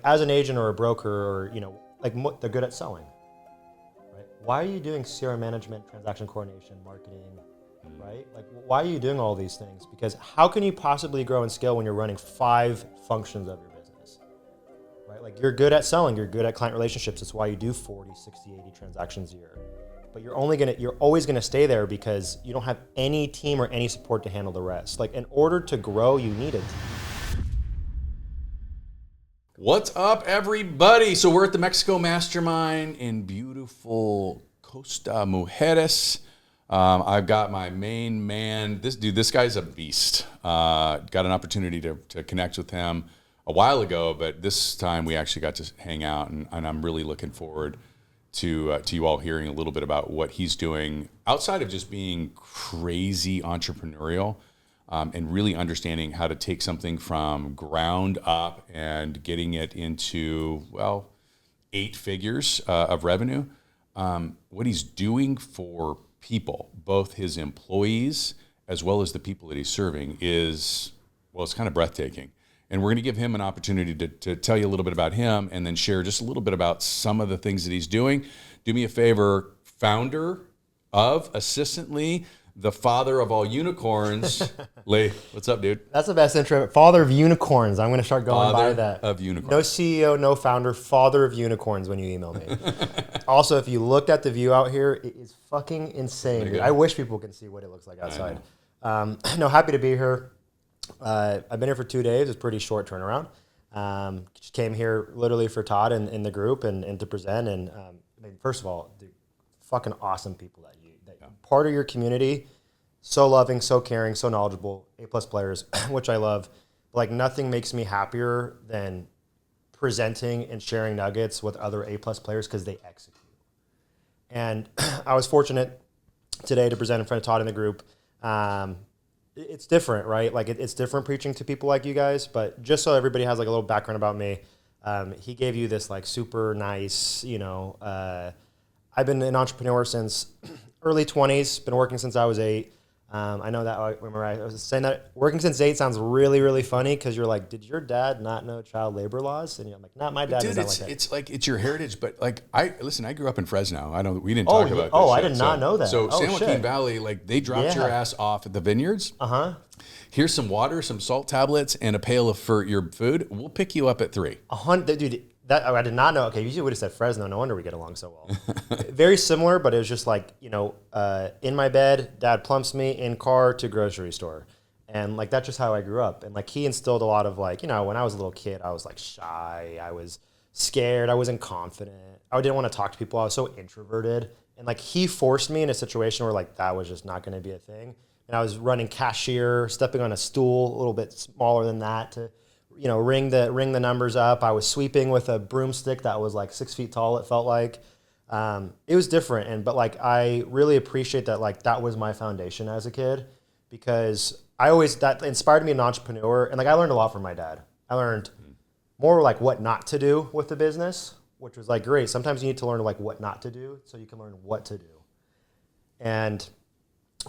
As an agent or a broker, or like they're good at selling, right? Why are you doing CRM management, transaction coordination, marketing, right? Like, why are you doing all these things? Because how can you possibly grow and scale when you're running 5 functions of your business, right? Like, you're good at selling, you're good at client relationships. That's why you do 40, 60, 80 transactions a year. But you're always gonna stay there because you don't have any team or any support to handle the rest. Like, in order to grow, you need a team. What's up, everybody? So we're at the Mexico Mastermind in beautiful Costa Mujeres. I've got my main man. This guy's a beast. Got an opportunity to connect with him a while ago, but this time we actually got to hang out, and I'm really looking forward to you all hearing a little bit about what he's doing outside of just being crazy entrepreneurial. And really understanding how to take something from ground up and getting it into, 8 figures of revenue. What he's doing for people, both his employees as well as the people that he's serving, it's kind of breathtaking. And we're going to give him an opportunity to tell you a little bit about him and then share just a little bit about some of the things that he's doing. Do me a favor, founder of Assistantly, the father of all unicorns. Laith, what's up, dude? That's the best intro. Father of unicorns. I'm going to start going by that. Of unicorns. No CEO, no founder, father of unicorns when you email me. Also, if you looked at the view out here, it is fucking insane. Dude. I wish people can see what it looks like outside. Happy to be here. I've been here for 2 days. It's a pretty short turnaround. Just came here literally for Todd and the group and to present. And first of all, dude, fucking awesome people that part of your community, so loving, so caring, so knowledgeable, A+ players, which I love. Like, nothing makes me happier than presenting and sharing nuggets with other A+ players because they execute. And I was fortunate today to present in front of Todd and the group. It's different, right? Like, it's different preaching to people like you guys, but just so everybody has like a little background about me, he gave you this like super nice, I've been an entrepreneur since early 20s, been working since I was 8. I know that, I remember I was saying that working since 8 sounds really, really funny because you're like, did your dad not know child labor laws? And you're like, not my dad. Dude, it's like, it's your heritage, but like, I grew up in Fresno. We didn't talk about this. I did not know that. So San Joaquin Valley, like, they dropped your ass off at the vineyards. Here's some water, some salt tablets, and a pail for your food. We'll pick you up at 3. Dude, that I did not know. Okay, you would have said Fresno. No wonder we get along so well. Very similar, but it was just like, in my bed, dad plumps me, in car to grocery store. And like, that's just how I grew up. And like, he instilled a lot of like, when I was a little kid, I was like shy. I was scared. I wasn't confident. I didn't want to talk to people. I was so introverted. And like, he forced me in a situation where like, that was just not going to be a thing. And I was running cashier, stepping on a stool, a little bit smaller than that to, ring the numbers up. I was sweeping with a broomstick that was like 6 feet tall, it felt like. It was different. But like, I really appreciate that, like, that was my foundation as a kid, because that inspired me as an entrepreneur. And like, I learned a lot from my dad. I learned more like what not to do with the business, which was like, great. Sometimes you need to learn like what not to do so you can learn what to do. And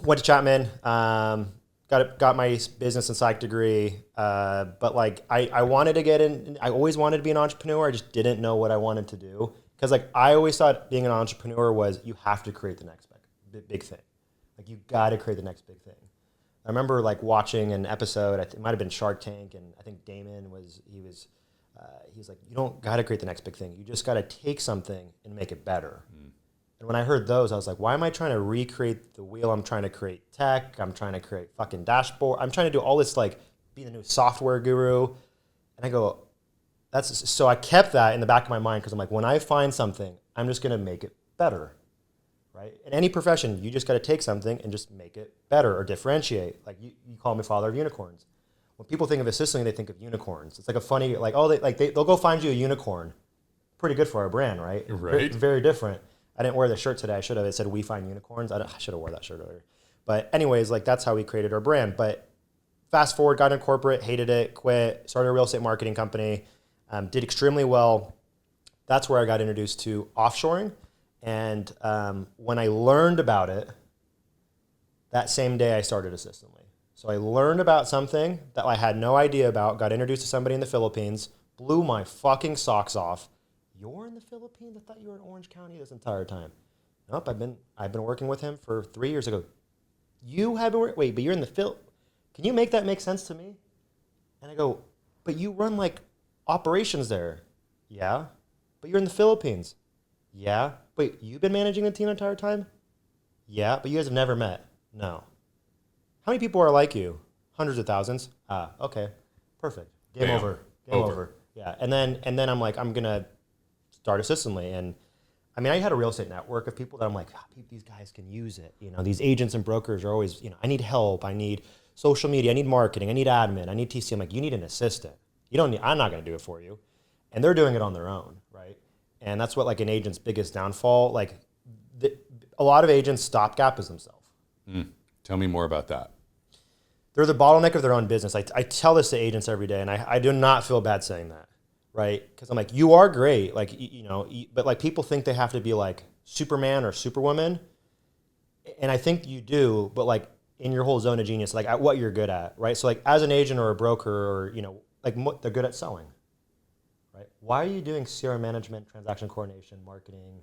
went to Chapman, got my business and psych degree, but like I wanted to get in. I always wanted to be an entrepreneur. I just didn't know what I wanted to do, because like, I always thought being an entrepreneur was you have to create the next big thing. Like, you got to create the next big thing. I remember like watching an episode. It might have been Shark Tank, and I think Damon was like, you don't got to create the next big thing. You just got to take something and make it better. And when I heard those, I was like, why am I trying to recreate the wheel? I'm trying to create tech. I'm trying to create fucking dashboard. I'm trying to do all this, like, be the new software guru. And I go, so I kept that in the back of my mind, because I'm like, when I find something, I'm just going to make it better, right? In any profession, you just got to take something and just make it better or differentiate. Like, you call me father of unicorns. When people think of Assistantly, they think of unicorns. It's like a funny, like, they'll go find you a unicorn. Pretty good for our brand, right? Right. Very different. I didn't wear the shirt today. I should have. It said, "We find unicorns." I should have wore that shirt earlier. But anyways, like, that's how we created our brand. But fast forward, got in corporate, hated it, quit, started a real estate marketing company, did extremely well. That's where I got introduced to offshoring. And when I learned about it, that same day I started Assistantly. So I learned about something that I had no idea about, got introduced to somebody in the Philippines, blew my fucking socks off. You're in the Philippines? I thought you were in Orange County this entire time. Nope, I've been working with him for 3 years ago. You have been wait, but you're in the Can you make that make sense to me? And I go, but you run like operations there. Yeah. But you're in the Philippines. Yeah. But you've been managing the team the entire time? Yeah. But you guys have never met? No. How many people are like you? Hundreds of thousands. Ah, okay. Perfect. Game over. Game over. Yeah. And then I'm like, I'm gonna start a systemly. And I mean, I had a real estate network of people that I'm like, these guys can use it. You know, these agents and brokers are always, I need help. I need social media. I need marketing. I need admin. I need TC. I'm like, you need an assistant. I'm not going to do it for you. And they're doing it on their own, right? And that's what like an agent's biggest downfall. Like a lot of agents stopgap is themselves. Tell me more about that. They're the bottleneck of their own business. I tell this to agents every day, and I do not feel bad saying that, right? Because I'm like, you are great, like but like people think they have to be like Superman or Superwoman, and I think you do, but like in your whole zone of genius, like at what you're good at, right? So like as an agent or a broker, or like they're good at selling, right? Why are you doing CRM management, transaction coordination, marketing?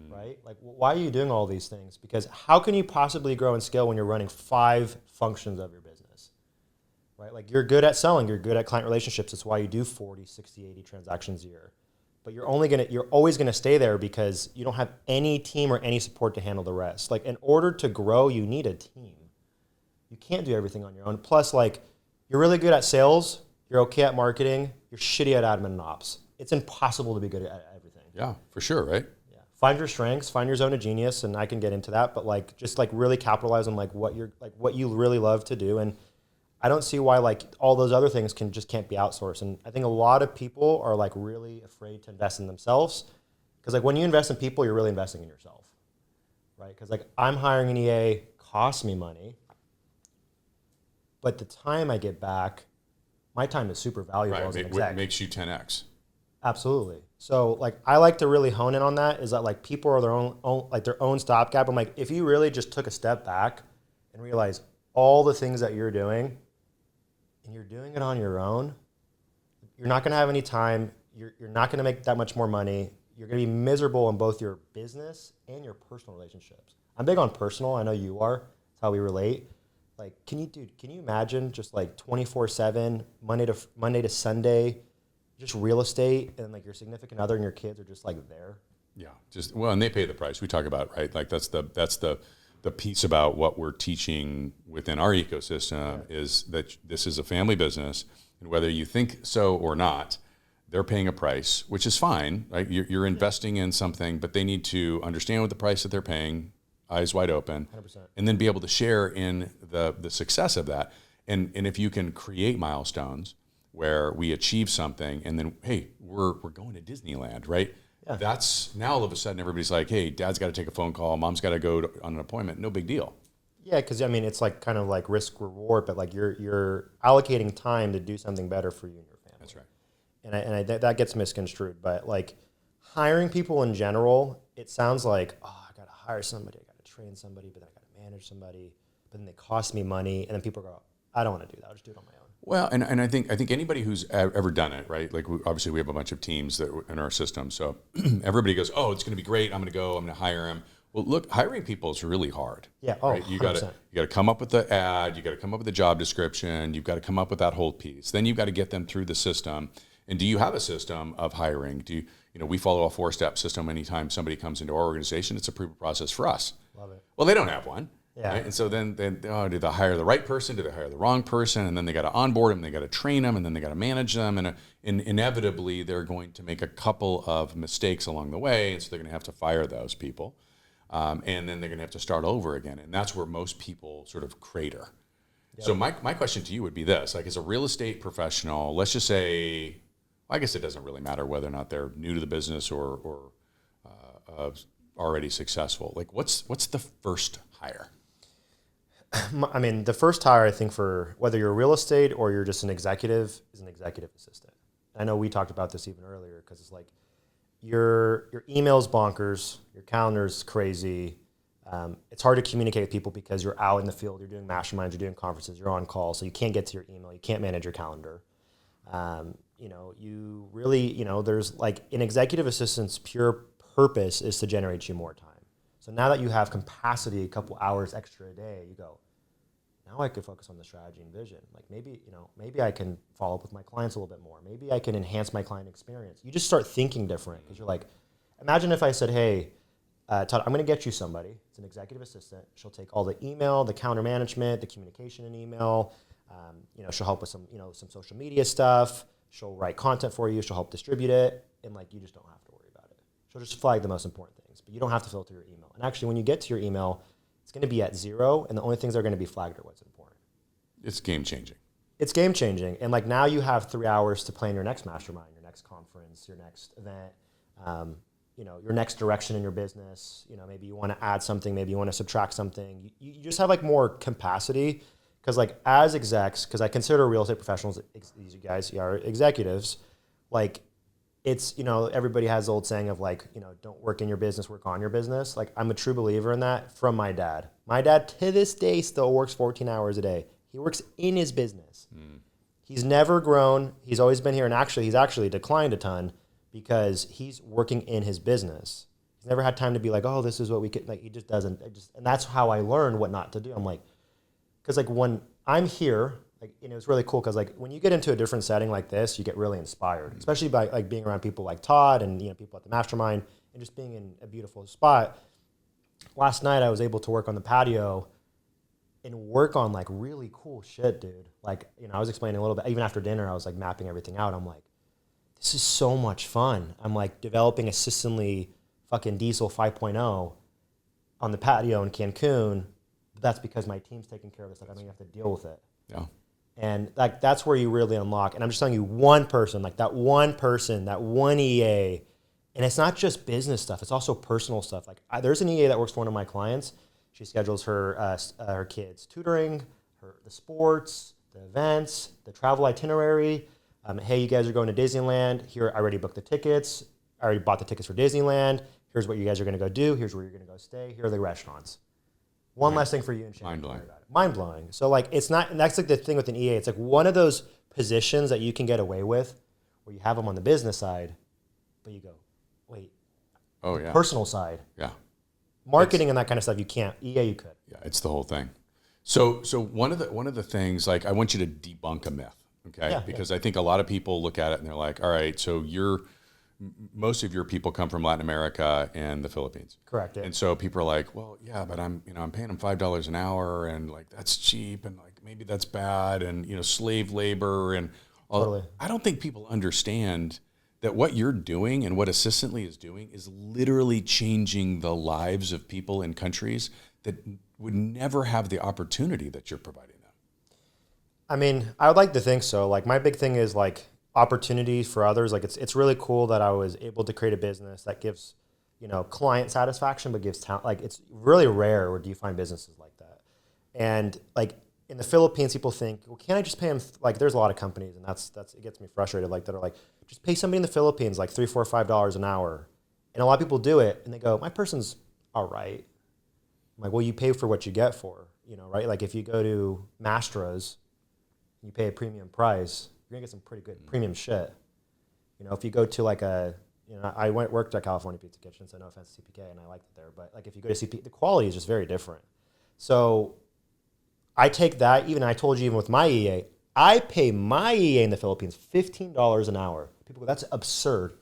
Right? Like, why are you doing all these things? Because how can you possibly grow and scale when you're running 5 functions of your business, right? Like you're good at selling, you're good at client relationships. That's why you do 40, 60, 80 transactions a year. But you're always going to stay there because you don't have any team or any support to handle the rest. Like in order to grow, you need a team. You can't do everything on your own. Plus, like you're really good at sales, you're okay at marketing, you're shitty at admin and ops. It's impossible to be good at everything. Yeah, for sure, right? Find your strengths, find your zone of genius, and I can get into that. But like, just like really capitalize on like what you really love to do. And I don't see why like all those other things can't be outsourced. And I think a lot of people are like really afraid to invest in themselves because like when you invest in people, you're really investing in yourself, right? Because like I'm hiring an EA costs me money, but the time I get back, my time is super valuable as an exec. It makes you 10x. Absolutely. So like I like to really hone in on that is that like people are their own stopgap. I'm like, if you really just took a step back and realize all the things that you're doing and you're doing it on your own, you're not going to have any time. You're not going to make that much more money. You're going to be miserable in both your business and your personal relationships. I'm big on personal. I know you are. That's how we relate. Like, can you imagine just like 24/7, Monday to Sunday, just real estate, and like your significant other and your kids are just like there? Yeah, and they pay the price. We talk about, right? Like that's the piece about what we're teaching within our ecosystem is that this is a family business, and whether you think so or not, they're paying a price, which is fine, right? You're investing in something, but they need to understand what the price that they're paying, eyes wide open, 100%. And then be able to share in the success of that. And if you can create milestones where we achieve something and then, hey, we're going to Disneyland, right? Yeah. That's now all of a sudden everybody's like, hey, dad's got to take a phone call, mom's got to go on an appointment. No big deal. Yeah, because I mean, it's like kind of like risk reward, but like you're allocating time to do something better for you and your family. That's right. And that gets misconstrued, but like hiring people in general, it sounds like, oh, I got to hire somebody, I got to train somebody, but then I got to manage somebody, but then they cost me money, and then people go, I don't want to do that. I'll just do it on my own. Well, and I think anybody who's ever done it, right? Like obviously we have a bunch of teams that in our system, so everybody goes, "Oh, it's going to be great. I'm going to hire him." Well, look, hiring people is really hard. Yeah, right? You got to come up with the ad, you got to come up with the job description, you've got to come up with that whole piece. Then you've got to get them through the system. And do you have a system of hiring? We follow a 4-step system. Anytime somebody comes into our organization, it's a approval process for us. Love it. Well, they don't have one. Yeah. Right? And so then do they hire the right person? Do they hire the wrong person? And then they got to onboard them, they got to train them, and then they got to manage them. And inevitably, they're going to make a couple of mistakes along the way. And so they're going to have to fire those people. And then they're going to have to start over again. And that's where most people sort of crater. Yep. So my question to you would be this. Like as a real estate professional, let's just say, I guess it doesn't really matter whether or not they're new to the business or already successful. Like what's the first hire? I mean, the first hire, I think, for whether you're real estate or you're just an executive, is an executive assistant. I know we talked about this even earlier because it's like your email's bonkers, your calendar's crazy. It's hard to communicate with people because you're out in the field, you're doing masterminds, you're doing conferences, you're on call, so you can't get to your email, you can't manage your calendar. you really, there's like an executive assistant's pure purpose is to generate you more time. So now that you have capacity, a couple hours extra a day, you go, now I could focus on the strategy and vision. Like maybe I can follow up with my clients a little bit more. Maybe I can enhance my client experience. You just start thinking different because you're like, imagine if I said, hey, Todd, I'm going to get you somebody. It's an executive assistant. She'll take all the email, the counter management, the communication in email. She'll help with some social media stuff. She'll write content for you. She'll help distribute it. And like, you just don't have to worry about it. She'll just flag the most important things, but you don't have to filter your email. And actually, when you get to your email, it's going to be at 0, and the only things that are going to be flagged are what's important. It's game changing. It's game changing. And like now you have 3 hours to plan your next mastermind, your next conference, your next event, your next direction in your business. Maybe you want to add something, maybe you want to subtract something. You just have like more capacity because like as execs, because I consider real estate professionals, these guys are executives, like it's, everybody has the old saying of like, don't work in your business, work on your business. Like I'm a true believer in that from my dad. My dad to this day still works 14 hours a day. He works in his business. He's never grown. He's always been here. And actually, he's actually declined a ton because he's working in his business. He's never had time to be like, oh, this is what we could, like, he just doesn't. And that's how I learned what not to do. I'm like, because like when I'm here, like, it's really cool because like when you get into a different setting like this, you get really inspired, especially by like being around people like Todd and people at the mastermind and just being in a beautiful spot. Last night I was able to work on the patio and work on like really cool shit, dude. Like, I was explaining a little bit, even after dinner, I was like mapping everything out. I'm like, this is so much fun. I'm like developing a Sicily fucking diesel 5.0 on the patio in Cancun. But that's because my team's taking care of this. Like I don't even have to deal with it. Yeah. And like that's where you really unlock. And I'm just telling you, one person, like that one person, that one EA, and it's not just business stuff. It's also personal stuff. Like there's an EA that works for one of my clients. She schedules her kids' tutoring, the sports, the events, the travel itinerary. Hey, you guys are going to Disneyland. Here, I already booked the tickets. I already bought the tickets for Disneyland. Here's what you guys are going to go do. Here's where you're going to go stay. Here are the restaurants. One less thing for you and Shane. Mind blowing. Mind blowing. So like it's not, and that's like the thing with an EA. It's like one of those positions that you can get away with, where you have them on the business side, but you go, wait. Oh yeah. Personal side. Yeah. Marketing and that kind of stuff you can't. EA you could. Yeah, it's the whole thing. So one of the things, like I want you to debunk a myth, okay? Yeah, because I think a lot of people look at it and they're like, all right, so most of your people come from Latin America and the Philippines. Correct. Yeah. And so people are like, well, yeah, but I'm paying them $5 an hour and like that's cheap and like maybe that's bad and slave labor and all. Totally. I don't think people understand that what you're doing and what Assistantly is doing is literally changing the lives of people in countries that would never have the opportunity that you're providing them. I mean, I would like to think so. Like my big thing is like opportunity for others. Like it's really cool that I was able to create a business that gives, client satisfaction, but gives talent. Like it's really rare where do you find businesses like that. And like in the Philippines, people think, well, can't I just pay them? Like there's a lot of companies and that's it gets me frustrated. Like that are like, just pay somebody in the Philippines like $3, $4, $5 an hour. And a lot of people do it and they go, my person's all right. I'm like, well, you pay for what you get for, right? Like if you go to Mastra's, you pay a premium price, you're gonna get some pretty good premium shit. If you go to like I worked at California Pizza Kitchen, so no offense to CPK, and I liked it there, but like if you go to CPK, the quality is just very different. So I take that, I told you even with my EA, I pay my EA in the Philippines $15 an hour. People go, that's absurd.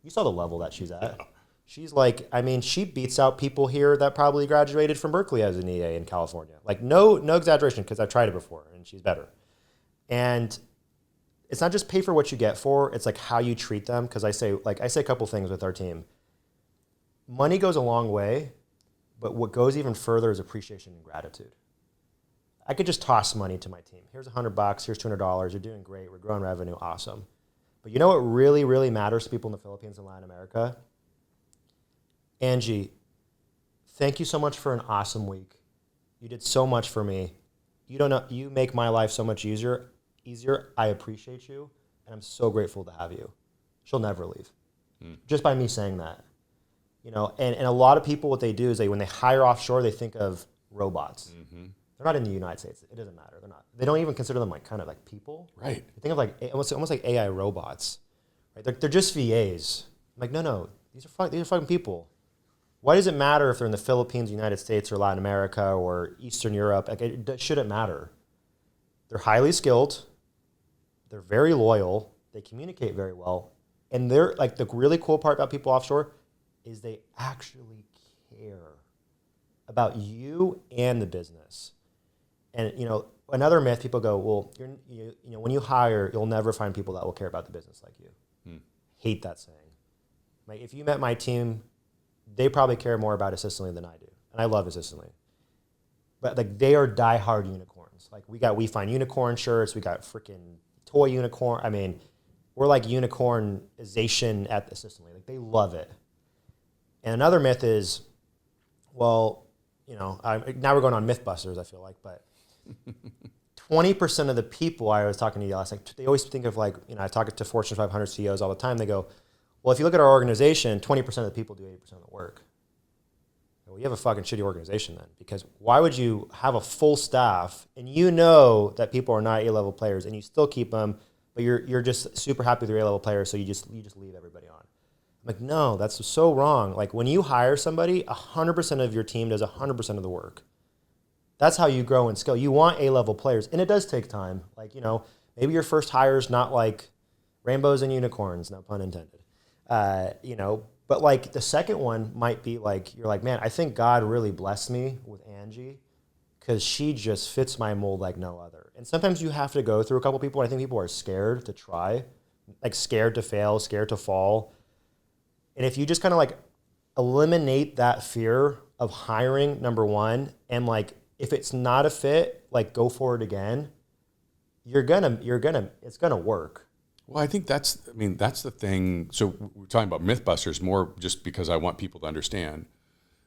You saw the level that she's at. Yeah. She's like, she beats out people here that probably graduated from Berkeley as an EA in California. Like no exaggeration, because I've tried it before and she's better. And it's not just pay for what you get for, it's like how you treat them. Because I say a couple things with our team. Money goes a long way, but what goes even further is appreciation and gratitude. I could just toss money to my team. Here's $100, here's $200, you're doing great, we're growing revenue, awesome. But you know what really, really matters to people in the Philippines and Latin America? Angie, thank you so much for an awesome week. You did so much for me. You don't know, you make my life so much easier. I appreciate you, and I'm so grateful to have you. She'll never leave. Just by me saying that. And a lot of people, what they do is when they hire offshore, they think of robots. Mm-hmm. They're not in the United States. It doesn't matter. They don't even consider them like kind of like people. Right. Think of like almost like AI robots. Right? They're just VAs. I'm like, no, these are fucking people. Why does it matter if they're in the Philippines, United States, or Latin America, or Eastern Europe? Like, it shouldn't matter. They're highly skilled. They're very loyal. They communicate very well. And they're like, the really cool part about people offshore is they actually care about you and the business. And, another myth, people go, well, when you hire, you'll never find people that will care about the business like you. Hate that saying. Like, if you met my team, they probably care more about Assistantly than I do. And I love Assistantly. But like, they are diehard unicorns. Like, we find unicorn shirts, we got freaking toy unicorn. I mean, we're like unicornization at Assistantly. Like, they love it. And another myth is, well, now we're going on Mythbusters, I feel like, but 20% of the people I was talking to last night, they always think of like, I talk to Fortune 500 CEOs all the time. They go, well, if you look at our organization, 20% of the people do 80% of the work. Well, you have a fucking shitty organization then, because why would you have a full staff and that people are not A-level players and you still keep them, but you're just super happy with your A-level players, so you just leave everybody on. I'm like, no, that's so wrong. Like, when you hire somebody, 100% of your team does 100% of the work. That's how you grow and scale. You want A-level players, and it does take time. Like, maybe your first hire is not like rainbows and unicorns, no pun intended. But like the second one might be like, you're like, man, I think God really blessed me with Angie because she just fits my mold like no other. And sometimes you have to go through a couple people. I think people are scared to try, like scared to fail, scared to fall. And if you just kind of like eliminate that fear of hiring, number one, and like, if it's not a fit, like go for it again, it's gonna work. Well, I think that's the thing. So we're talking about Mythbusters more just because I want people to understand.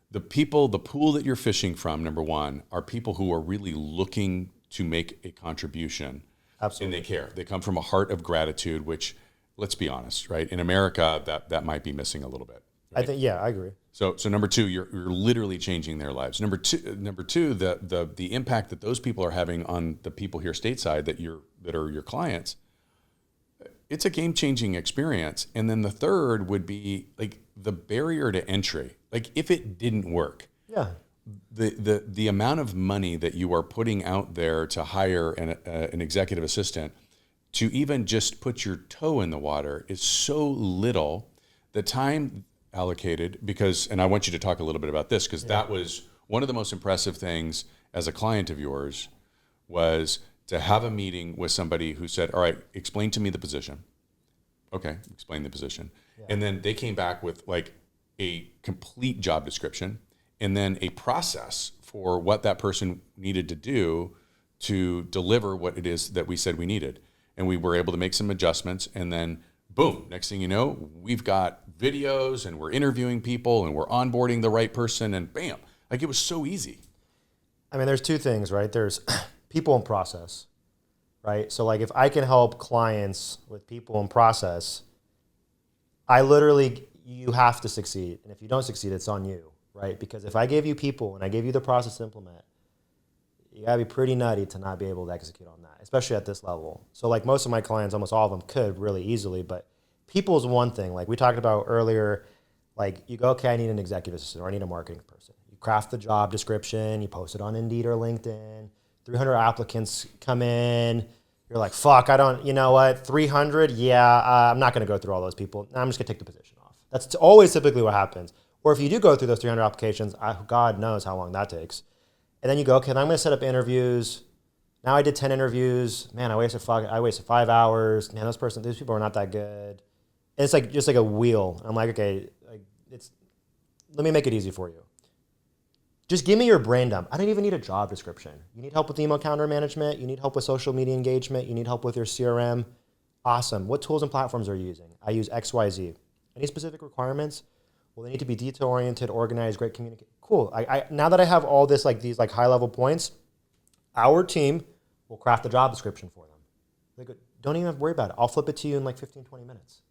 The pool that you're fishing from, number one, are people who are really looking to make a contribution. Absolutely. And they care. They come from a heart of gratitude, which, let's be honest, right? In America, that might be missing a little bit. Right? I agree. So number two, you're literally changing their lives. Number two, the impact that those people are having on the people here stateside that are your clients. It's a game-changing experience. And then the third would be like the barrier to entry. Like, if it didn't work, the amount of money that you are putting out there to hire an executive assistant to even just put your toe in the water is so little. The time allocated, and I want you to talk a little bit about this, because that was one of the most impressive things as a client of yours, was to have a meeting with somebody who said, all right, explain to me the position. Okay, explain the position. Yeah. And then they came back with like a complete job description and then a process for what that person needed to do to deliver what it is that we said we needed. And we were able to make some adjustments, and then boom, next thing you know, we've got videos and we're interviewing people and we're onboarding the right person, and bam, like, it was so easy. I mean, there's two things, right? There's people and process, right? So like, if I can help clients with people and process, you have to succeed. And if you don't succeed, it's on you, right? Because if I gave you people and I gave you the process to implement, you gotta be pretty nutty to not be able to execute on that, especially at this level. So like, most of my clients, almost all of them, could really easily, but people is one thing. Like we talked about earlier, like you go, okay, I need an executive assistant or I need a marketing person. You craft the job description, you post it on Indeed or LinkedIn, 300 applicants come in. You're like, fuck, you know what, 300? Yeah, I'm not gonna go through all those people. I'm just gonna take the position off. That's always typically what happens. Or if you do go through those 300 applications, God knows how long that takes. And then you go, okay, then I'm gonna set up interviews. Now I did 10 interviews. Man, I wasted 5 hours. Man, these people are not that good. And it's like just like a wheel. I'm like, okay, let me make it easy for you. Just give me your brain dump. I don't even need a job description. You need help with email calendar management. You need help with social media engagement. You need help with your CRM. Awesome. What tools and platforms are you using? I use XYZ. Any specific requirements? Well, they need to be detail-oriented, organized, great communication. Cool. Now that I have all this, like these like high-level points, our team will craft the job description for them. They go, don't even have to worry about it. I'll flip it to you in like 15, 20 minutes.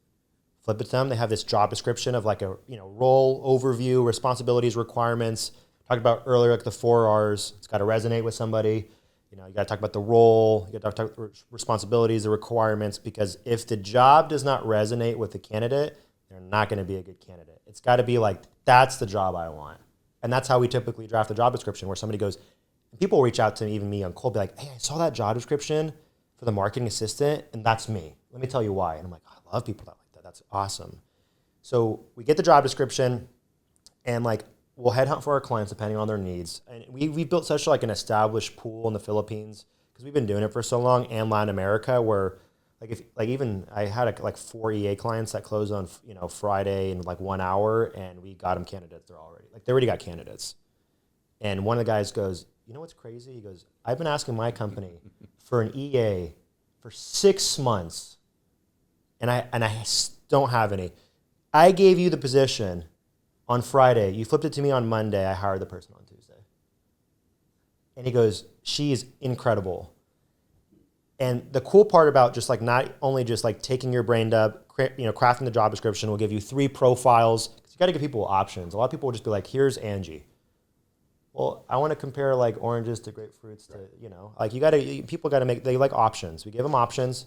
Flip it to them. They have this job description of like a role overview, responsibilities, requirements, Talked about earlier, like the 4 R's. It's got to resonate with somebody. You know, you got to talk about the role. You got to talk about the responsibilities, the requirements. Because if the job does not resonate with the candidate, they're not going to be a good candidate. It's got to be like, that's the job I want. And that's how we typically draft a job description, where somebody goes, people reach out to even me on cold, be like, hey, I saw that job description for the marketing assistant, and that's me. Let me tell you why. And I'm like, I love people that like that. That's awesome. So we get the job description, and like we'll headhunt for our clients depending on their needs. And we built such like an established pool in the Philippines because we've been doing it for so long, and Latin America, where even I had like 4 EA clients that closed on Friday in like 1 hour, and we got them candidates. They already got candidates. And one of the guys goes, you know what's crazy? He goes, I've been asking my company for an EA for 6 months, and I don't have any. I gave you the position on Friday. You flipped it to me on Monday. I hired the person on Tuesday. And he goes, she is incredible. And the cool part about just like not only just like taking your brain up, crafting the job description, we'll give you 3 profiles. Because you got to give people options. A lot of people will just be like, here's Angie. Well, I want to compare like oranges to grapefruits to, people got to they like options. We give them options.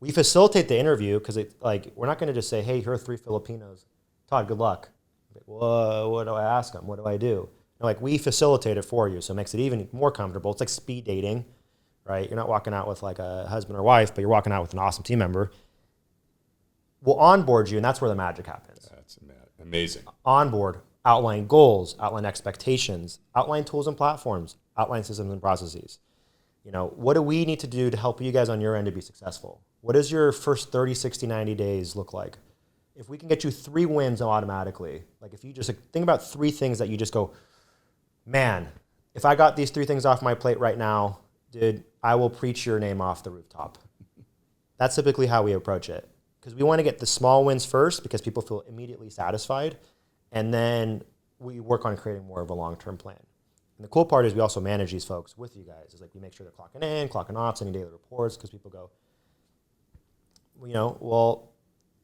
We facilitate the interview because we're not going to just say, hey, here are 3 Filipinos. Todd, good luck. Well, what do I ask them? What do I do? And we facilitate it for you. So it makes it even more comfortable. It's like speed dating, right? You're not walking out with like a husband or wife, but you're walking out with an awesome team member. We'll onboard you, and that's where the magic happens. That's amazing. Onboard. Outline goals, outline expectations, outline tools and platforms, outline systems and processes. What do we need to do to help you guys on your end to be successful? What does your first 30, 60, 90 days look like? If we can get you 3 wins automatically, like if you just think about 3 things that you just go, man, if I got these 3 things off my plate right now, dude, I will preach your name off the rooftop. That's typically how we approach it. Because we want to get the small wins first because people feel immediately satisfied. And then we work on creating more of a long-term plan. And the cool part is we also manage these folks with you guys. It's like we make sure they're clocking in, clocking off, sending daily reports, because people go, well,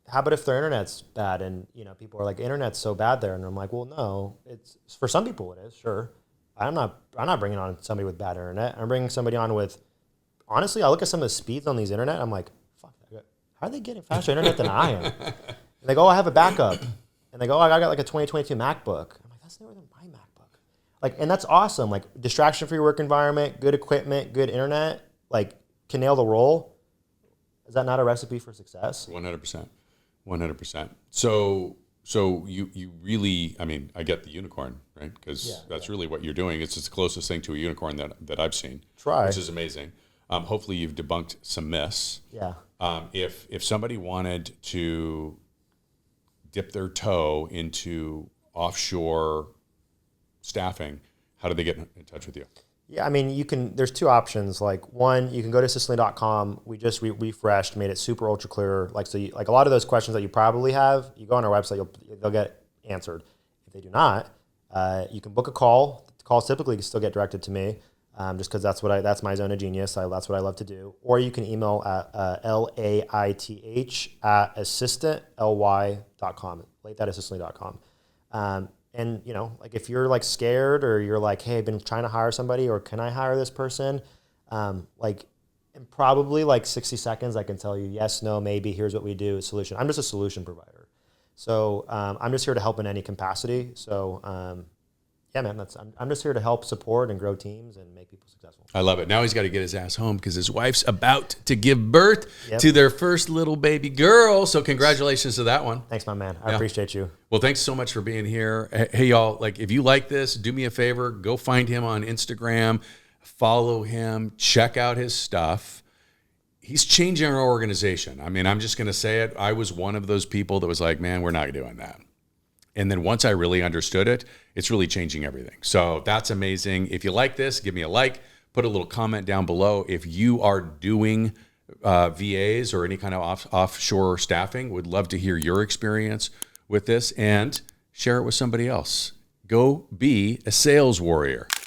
how about if their internet's bad? And, people are like, internet's so bad there. And I'm like, well, no, it's for some people it is, sure. I'm not bringing on somebody with bad internet. I'm bringing somebody on with, honestly, I look at some of the speeds on these internet. I'm like, fuck, how are they getting faster internet than I am? And they go, oh, I have a backup. And they go, oh, I got like a 2022 MacBook. I'm like, that's newer than my MacBook. And that's awesome. Like, distraction-free work environment, good equipment, good internet, can nail the role. Is that not a recipe for success? 100%. 100%. So you really, I get the unicorn, right? Because that's really what you're doing. It's just the closest thing to a unicorn that I've seen. Try. Which is amazing. Hopefully you've debunked some myths. Yeah. If somebody wanted to dip their toe into offshore staffing, how do they get in touch with you? Yeah, there's 2 options. One, you can go to Sicily.com. We just refreshed, made it super ultra clear. A lot of those questions that you probably have, you go on our website, they'll get answered. If they do not, you can book a call. The calls typically still get directed to me, just because that's my zone of genius. That's what I love to do. Or you can email at laith@assistantly.com, laith@assistantly.com. And, if you're scared, or you're like, hey, I've been trying to hire somebody, or can I hire this person? In probably 60 seconds, I can tell you yes, no, maybe, here's what we do, solution. I'm just a solution provider. So I'm just here to help in any capacity. So yeah, man, I'm just here to help support and grow teams and make people successful. I love it. Now he's got to get his ass home because his wife's about to give birth to their first little baby girl. So congratulations to that one. Thanks, my man. I appreciate you. Well, thanks so much for being here. Hey, y'all, if you like this, do me a favor, go find him on Instagram, follow him, check out his stuff. He's changing our organization. I'm just going to say it. I was one of those people that was like, man, we're not doing that. And then once I really understood it, it's really changing everything. So that's amazing. If you like this, give me a like, put a little comment down below. If you are doing VAs or any kind of offshore staffing, would love to hear your experience with this, and share it with somebody else. Go be a sales warrior.